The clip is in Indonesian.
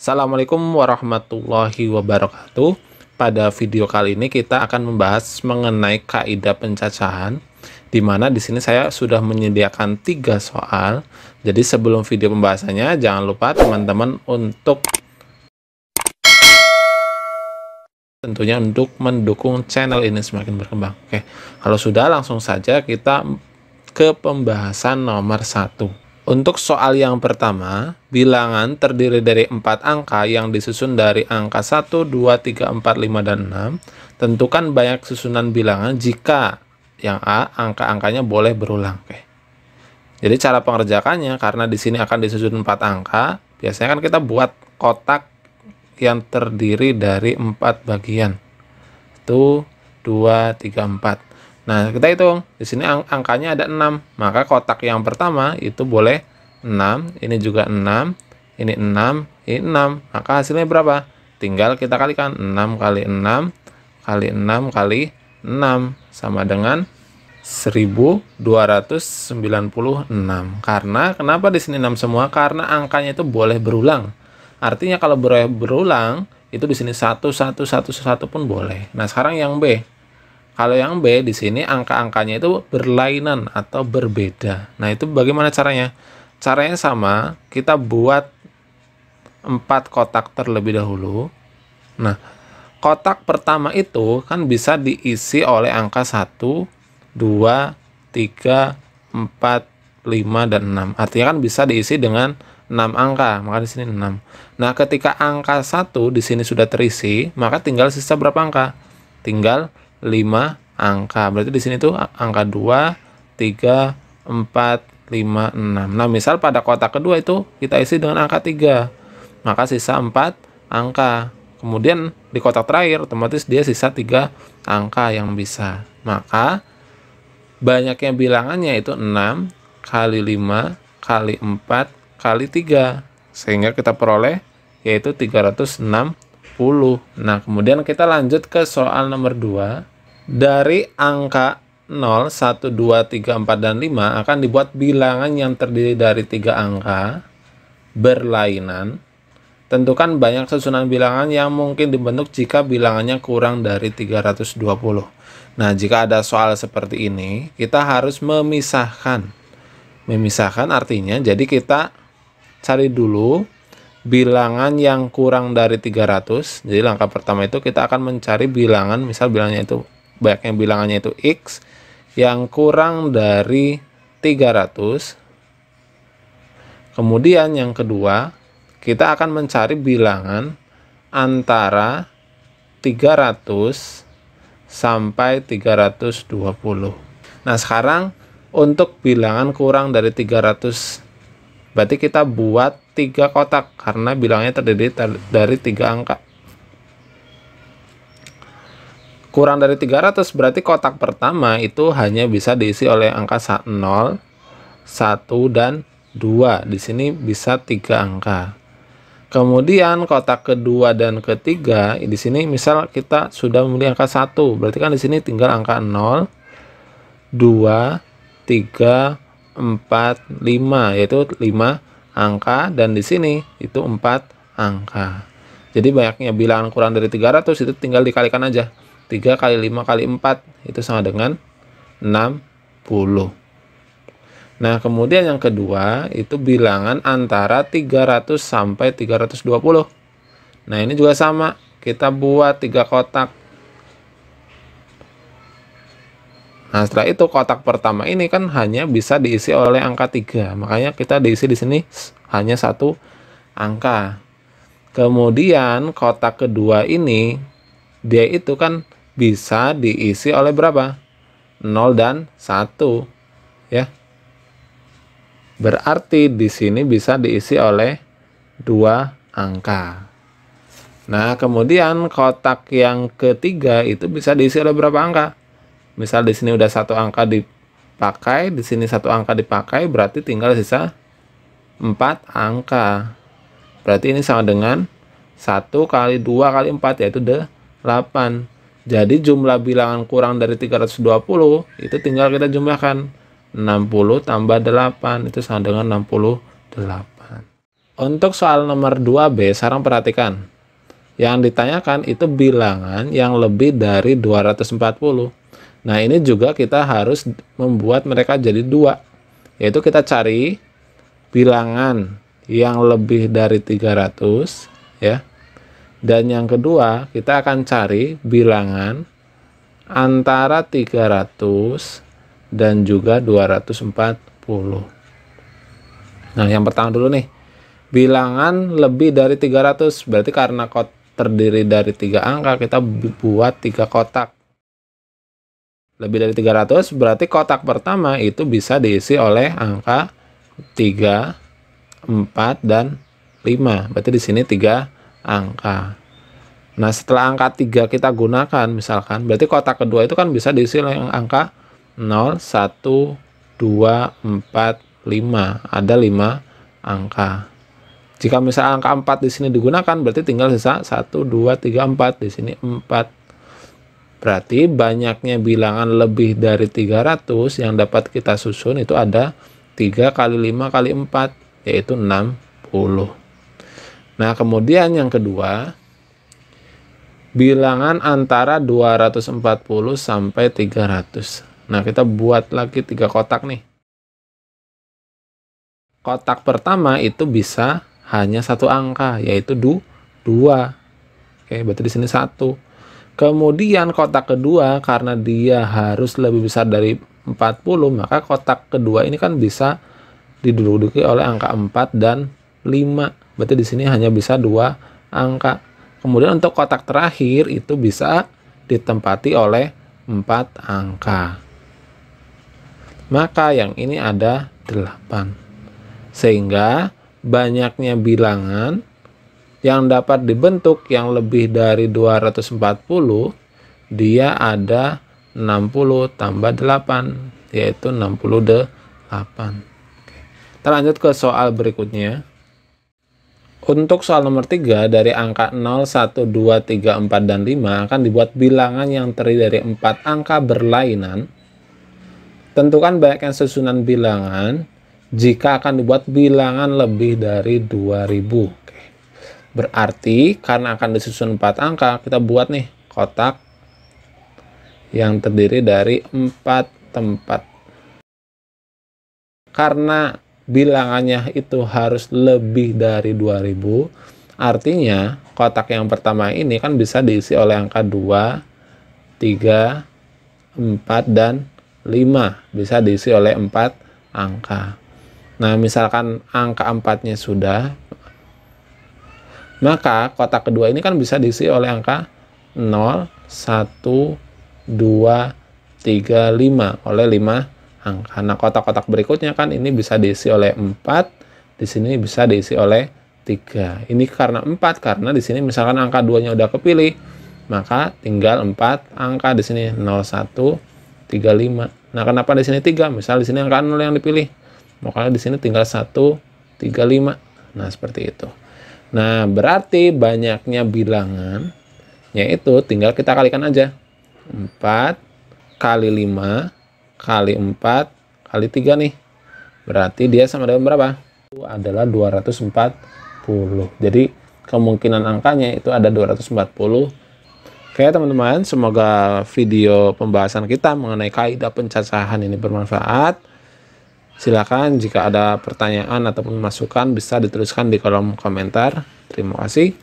Assalamualaikum warahmatullahi wabarakatuh. Pada video kali ini kita akan membahas mengenai kaidah pencacahan, di mana di sini saya sudah menyediakan 3 soal. Jadi sebelum video pembahasannya, jangan lupa teman-teman untuk tentunya untuk mendukung channel ini semakin berkembang. Oke, kalau sudah langsung saja kita ke pembahasan nomor 1. Untuk soal yang pertama, bilangan terdiri dari 4 angka yang disusun dari angka 1, 2, 3, 4, 5, dan 6. Tentukan banyak susunan bilangan jika yang A, angka-angkanya boleh berulang. Oke. Jadi cara pengerjakannya, karena di sini akan disusun 4 angka, biasanya kan kita buat kotak yang terdiri dari 4 bagian. 1, 2, 3, 4. Nah, kita hitung. Di sini angkanya ada 6. Maka kotak yang pertama itu boleh 6. Ini juga 6. Ini 6. Ini 6. Maka hasilnya berapa? Tinggal kita kalikan. 6 kali 6 kali 6 kali 6 sama dengan 1296. Karena kenapa di sini 6 semua? Karena angkanya itu boleh berulang. Artinya kalau berulang itu di sini 1 1 1 1 pun boleh. Nah, sekarang yang B. Kalau yang B di sini angka-angkanya itu berlainan atau berbeda. Nah, itu bagaimana caranya? Caranya sama, kita buat 4 kotak terlebih dahulu. Nah, kotak pertama itu kan bisa diisi oleh angka 1, 2, 3, 4, 5, dan 6. Artinya kan bisa diisi dengan 6 angka, maka di sini 6. Nah, ketika angka 1 di sini sudah terisi, maka tinggal sisa berapa angka? Tinggal 5 angka. Berarti di sini tuh angka 2, 3, 4, 5, 6. Nah, misal pada kotak kedua itu kita isi dengan angka 3. Maka sisa 4 angka. Kemudian di kotak terakhir otomatis dia sisa 3 angka yang bisa. Maka banyaknya bilangannya itu 6 kali 5 kali 4 kali 3. Sehingga kita peroleh yaitu 360. Nah, kemudian kita lanjut ke soal nomor 2. Dari angka 0, 1, 2, 3, 4, dan 5 akan dibuat bilangan yang terdiri dari 3 angka berlainan. Tentukan banyak susunan bilangan yang mungkin dibentuk jika bilangannya kurang dari 320. Nah, jika ada soal seperti ini, kita harus memisahkan. Memisahkan artinya, jadi kita cari dulu bilangan yang kurang dari 300. Jadi langkah pertama itu kita akan mencari bilangan, misal bilangnya itu banyaknya bilangannya itu X yang kurang dari 300. Kemudian yang kedua, kita akan mencari bilangan antara 300 sampai 320. Nah, sekarang untuk bilangan kurang dari 300, berarti kita buat 3 kotak karena bilangnya terdiri dari 3 angka. Kurang dari 300 berarti kotak pertama itu hanya bisa diisi oleh angka 0, 1, dan 2. Di sini bisa 3 angka. Kemudian kotak kedua dan ketiga di sini misal kita sudah memilih angka 1, berarti kan di sini tinggal angka 0, 2, 3, 4, 5, yaitu 5 angka, dan di sini itu 4 angka. Jadi banyaknya bilangan kurang dari 300 itu tinggal dikalikan aja. 3 kali 5 kali 4 itu sama dengan 60. Nah, kemudian yang kedua itu bilangan antara 300 sampai 320. Nah, ini juga sama. Kita buat 3 kotak. Nah, setelah itu kotak pertama ini kan hanya bisa diisi oleh angka 3. Makanya kita diisi di sini hanya 1 angka. Kemudian kotak kedua ini dia itu kan bisa diisi oleh berapa? 0 dan 1, ya. Berarti di sini bisa diisi oleh 2 angka. Nah, kemudian kotak yang ketiga itu bisa diisi oleh berapa angka? Misal di sini udah 1 angka dipakai, di sini 1 angka dipakai, berarti tinggal sisa 4 angka. Berarti ini sama dengan 1 kali 2 kali 4, yaitu 8. Jadi jumlah bilangan kurang dari 320 itu tinggal kita jumlahkan. 60 tambah 8 itu sama dengan 68. Untuk soal nomor 2B, sekarang perhatikan. Yang ditanyakan itu bilangan yang lebih dari 240. Nah, ini juga kita harus membuat mereka jadi 2. Yaitu kita cari bilangan yang lebih dari 300, ya. Dan yang kedua, kita akan cari bilangan antara 300 dan juga 240. Nah, yang pertama dulu nih. Bilangan lebih dari 300, berarti karena terdiri dari 3 angka, kita buat 3 kotak. Lebih dari 300 berarti kotak pertama itu bisa diisi oleh angka 3, 4, dan 5. Berarti di sini 3 angka. Nah, setelah angka 3 kita gunakan misalkan, berarti kotak kedua itu kan bisa diisi oleh angka 0, 1, 2, 4, 5. Ada 5 angka. Jika misalnya angka 4 di sini digunakan, berarti tinggal sisa 1, 2, 3, 4. Di sini 4. Berarti banyaknya bilangan lebih dari 300 yang dapat kita susun itu ada 3 kali 5 kali 4, yaitu 60. Nah, kemudian yang kedua, bilangan antara 240 sampai 300. Nah, kita buat lagi 3 kotak nih. Kotak pertama itu bisa hanya 1 angka, yaitu 2. Oke, berarti di sini 1. Kemudian kotak kedua, karena dia harus lebih besar dari 40, maka kotak kedua ini kan bisa diduduki oleh angka 4 dan 5. Berarti di sini hanya bisa 2 angka. Kemudian untuk kotak terakhir itu bisa ditempati oleh 4 angka. Maka yang ini ada 8. Sehingga banyaknya bilangan yang dapat dibentuk yang lebih dari 240, dia ada 60 tambah 8, yaitu 68. Kita lanjut ke soal berikutnya. Untuk soal nomor 3, dari angka 0, 1, 2, 3, 4, dan 5 akan dibuat bilangan yang terdiri dari 4 angka berlainan. Tentukan banyaknya susunan bilangan jika akan dibuat bilangan lebih dari 2000. Oke. Berarti karena akan disusun 4 angka, kita buat nih kotak yang terdiri dari 4 tempat. Karena bilangannya itu harus lebih dari 2000, artinya kotak yang pertama ini kan bisa diisi oleh angka 2, 3, 4, dan 5. Bisa diisi oleh 4 angka. Nah, misalkan angka 4-nya sudah, maka kotak kedua ini kan bisa diisi oleh angka 0, 1, 2, 3, 5, oleh 5 angka. Nah, kotak-kotak berikutnya kan ini bisa diisi oleh 4, di sini bisa diisi oleh 3. Ini karena 4, karena di sini misalkan angka 2-nya udah kepilih, maka tinggal 4 angka di sini 0, 1, 3, 5. Nah, kenapa di sini 3? Misal di sini angka 0 yang dipilih. Makanya di sini tinggal 1, 3, 5. Nah, seperti itu. Nah, berarti banyaknya bilangan, yaitu tinggal kita kalikan aja. 4 kali 5 kali 4 kali 3 nih. Berarti dia sama dengan berapa? Itu adalah 240. Jadi, kemungkinan angkanya itu ada 240. Oke, teman-teman. Semoga video pembahasan kita mengenai kaidah pencacahan ini bermanfaat. Silakan jika ada pertanyaan ataupun masukan bisa dituliskan di kolom komentar. Terima kasih.